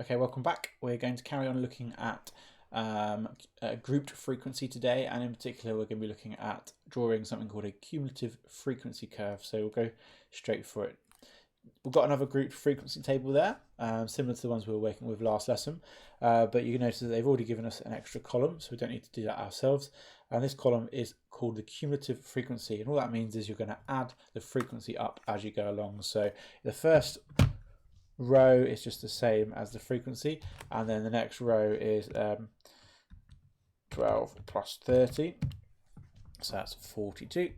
Okay, welcome back. We're going to carry on looking at grouped frequency today, and in particular we're going to be looking at drawing something called a cumulative frequency curve. So we'll go straight for it. We've got another grouped frequency table there, similar to the ones we were working with last lesson, but you can notice that they've already given us an extra column, so we don't need to do that ourselves. And this column is called the cumulative frequency, and all that means is you're going to add the frequency up as you go along. So the first row is just the same as the frequency, and then the next row is 12 plus 30, so that's 42.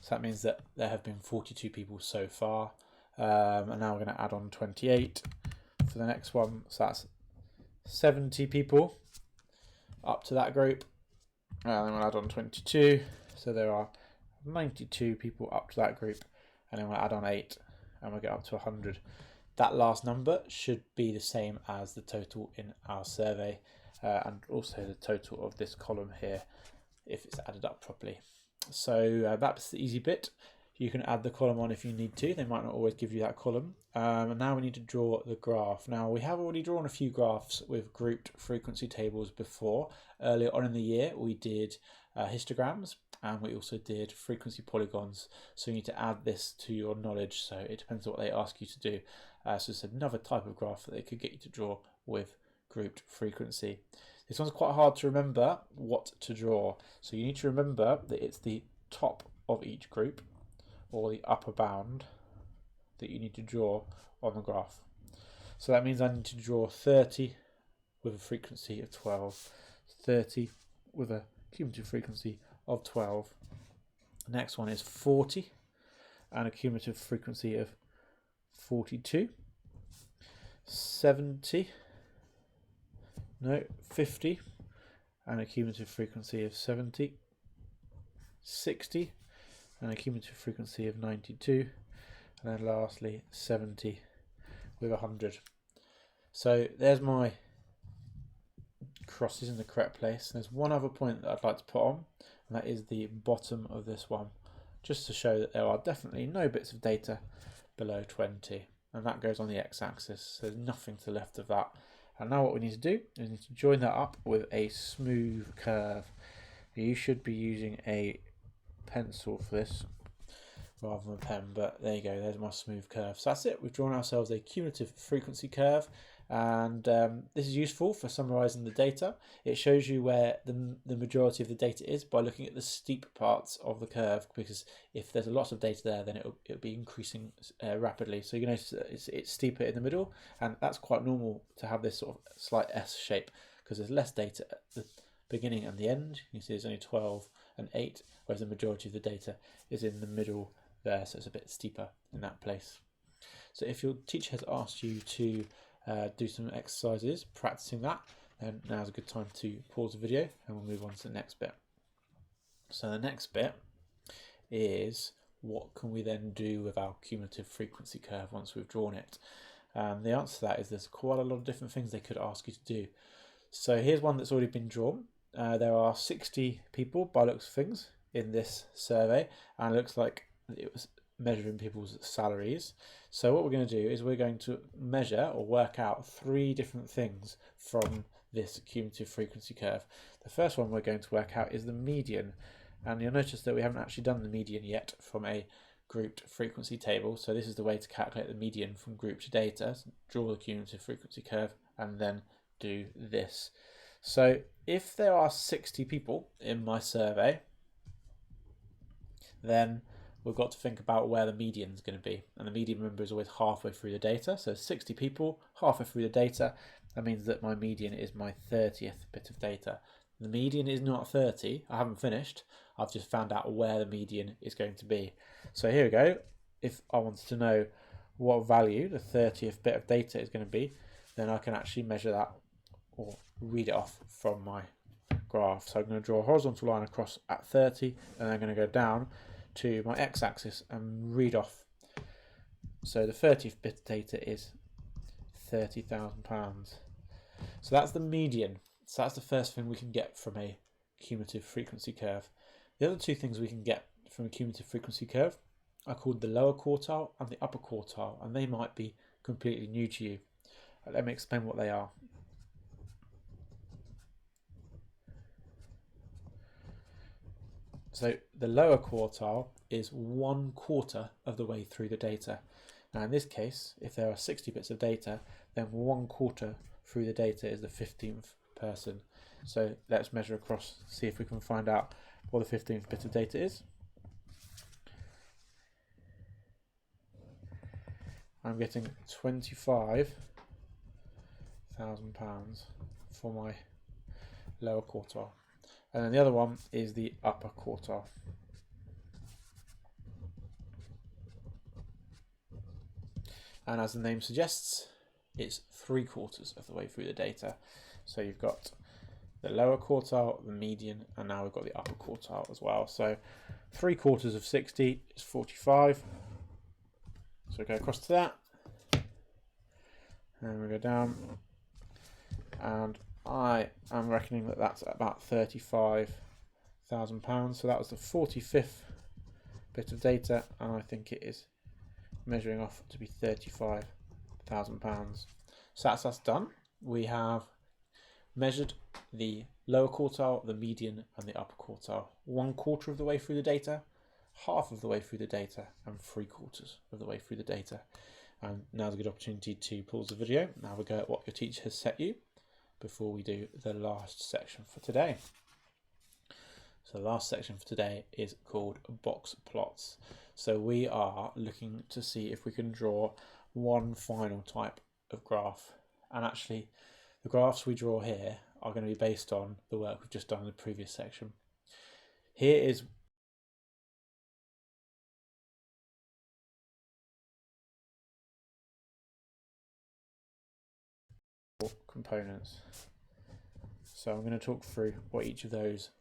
So that means that there have been 42 people so far, and now we're going to add on 28 for the next one, so that's 70 people up to that group, and then we'll add on 22, so there are 92 people up to that group, and then we'll add on 8 and we'll get up to 100. That last number should be the same as the total in our survey, and also the total of this column here if it's added up properly. So that's the easy bit. You can add the column on if you need to. They might not always give you that column. And now we need to draw the graph. Now we have already drawn a few graphs with grouped frequency tables before. Earlier on in the year we did histograms, and we also did frequency polygons, so you need to add this to your knowledge, so it depends on what they ask you to do. So it's another type of graph that they could get you to draw with grouped frequency. This one's quite hard to remember what to draw, so you need to remember that it's the top of each group or the upper bound that you need to draw on the graph. So that means I need to draw 30 with a frequency of 12, 30 with a cumulative frequency of 12. The next one is 40 and a cumulative frequency of 42, 70, no, 50 and a cumulative frequency of 70, 60 and a cumulative frequency of 92, and then lastly 70 with 100. So there's my crosses in the correct place. There's one other point that I'd like to put on, and that is the bottom of this one, just to show that there are definitely no bits of data below 20, and that goes on the x-axis, so there's nothing to the left of that. And now what we need to do is we need to join that up with a smooth curve. You should be using a pencil for this rather than a pen, but there you go, there's my smooth curve. So that's it, we've drawn ourselves a cumulative frequency curve, and this is useful for summarizing the data. It shows you where the majority of the data is by looking at the steep parts of the curve, because if there's a lot of data there, then it'll be increasing rapidly. So you notice that it's steeper in the middle, and that's quite normal to have this sort of slight S shape, because there's less data at the beginning and the end. You see there's only 12 and 8, whereas the majority of the data is in the middle there, so it's a bit steeper in that place. So if your teacher has asked you to do some exercises practicing that, then now's a good time to pause the video and we'll move on to the next bit. So the next bit is, what can we then do with our cumulative frequency curve once we've drawn it? The answer to that is there's quite a lot of different things they could ask you to do. So here's one that's already been drawn. There are 60 people by looks of things in this survey, and it looks like it was measuring people's salaries. So what we're going to do is we're going to measure or work out 3 different things from this cumulative frequency curve. The first one we're going to work out is the median, and you'll notice that we haven't actually done the median yet from a grouped frequency table. So this is the way to calculate the median from grouped data. So draw the cumulative frequency curve and then do this. So if there are 60 people in my survey, then we've got to think about where the median is going to be, and the median, remember, is always halfway through the data. So 60 people halfway through the data, that means that my median is my 30th bit of data. The median is not 30, I haven't finished, I've just found out where the median is going to be. So here we go. If I wanted to know what value the 30th bit of data is going to be, then I can actually measure that or read it off from my graph. So I'm going to draw a horizontal line across at 30, and I'm going to go down to my x-axis and read off. So the 30th bit of data is £30,000. So that's the median. So that's the first thing we can get from a cumulative frequency curve. The other 2 things we can get from a cumulative frequency curve are called the lower quartile and the upper quartile, and they might be completely new to you. Let me explain what they are. So the lower quartile is 1/4 of the way through the data. Now in this case, if there are 60 bits of data, then 1/4 through the data is the 15th person. So let's measure across, see if we can find out what the 15th bit of data is. I'm getting £25,000 for my lower quartile. And then the other one is the upper quartile. And as the name suggests, it's 3/4 of the way through the data. So you've got the lower quartile, the median, and now we've got the upper quartile as well. So 3/4 of 60 is 45. So we go across to that, and we go down, and I am reckoning that that's about £35,000. So that was the 45th bit of data, and I think it is measuring off to be £35,000. So that's us done. We have measured the lower quartile, the median, and the upper quartile. 1/4 of the way through the data, half of the way through the data, and 3/4 of the way through the data. And now's a good opportunity to pause the video. Now we go at what your teacher has set you before we do the last section for today. So the last section for today is called box plots. So we are looking to see if we can draw one final type of graph. And actually, the graphs we draw here are going to be based on the work we've just done in the previous section. Here is components. So I'm going to talk through what each of those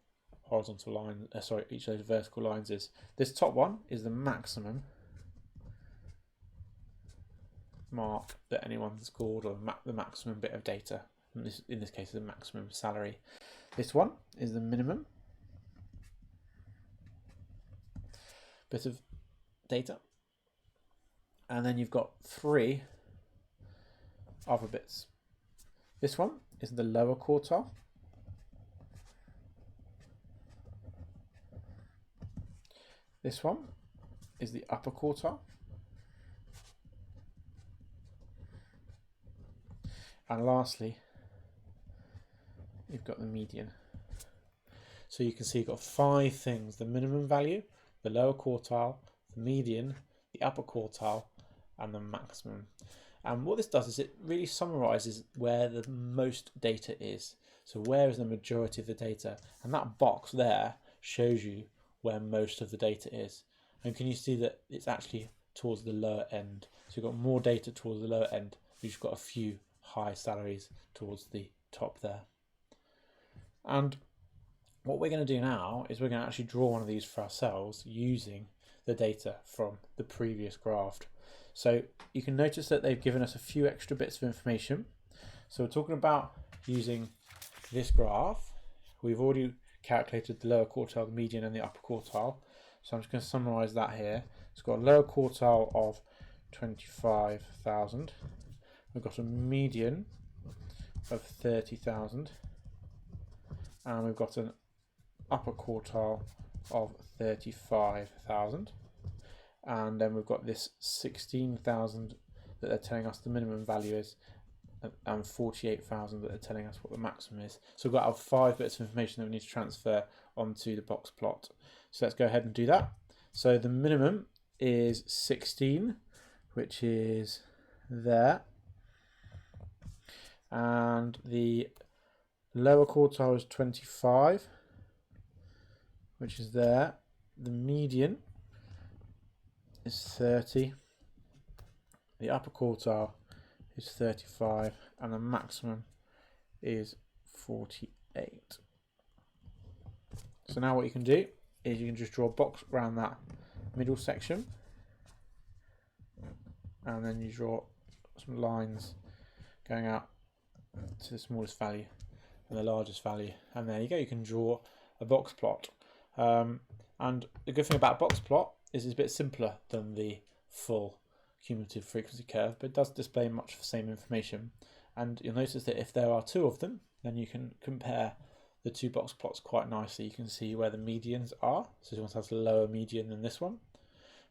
horizontal lines, each of those vertical lines is. This top one is the maximum mark that anyone's scored, or the maximum bit of data. In this case, the maximum salary. This one is the minimum bit of data, and then you've got 3 other bits. This one is the lower quartile. This one is the upper quartile. And lastly, you've got the median. So you can see you've got 5 things: the minimum value, the lower quartile, the median, the upper quartile, and the maximum. And what this does is it really summarizes where the most data is. So where is the majority of the data? And that box there shows you where most of the data is. And can you see that it's actually towards the lower end? So you've got more data towards the lower end. You've got a few high salaries towards the top there. And what we're going to do now is we're going to actually draw one of these for ourselves using the data from the previous graph. So you can notice that they've given us a few extra bits of information. So we're talking about using this graph. We've already calculated the lower quartile, the median, and the upper quartile. So I'm just going to summarize that here. It's got a lower quartile of 25,000. We've got a median of 30,000. And we've got an upper quartile of 35,000. And then we've got this 16,000 that they're telling us the minimum value is, and 48,000 that they're telling us what the maximum is. So we've got our 5 bits of information that we need to transfer onto the box plot. So let's go ahead and do that. So the minimum is 16, which is there. And the lower quartile is 25, which is there. The median is 30. The upper quartile is 35, and the maximum is 48. So now what you can do is you can just draw a box around that middle section, and then you draw some lines going out to the smallest value and the largest value, and there you go. You can draw a box plot. And the good thing about a box plot is it's a bit simpler than the full cumulative frequency curve, but it does display much of the same information. And you'll notice that if there are two of them, then you can compare the two box plots quite nicely. You can see where the medians are. So this one has a lower median than this one.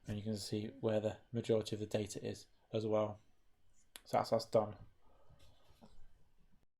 And you can see where the majority of the data is as well. So that's us done.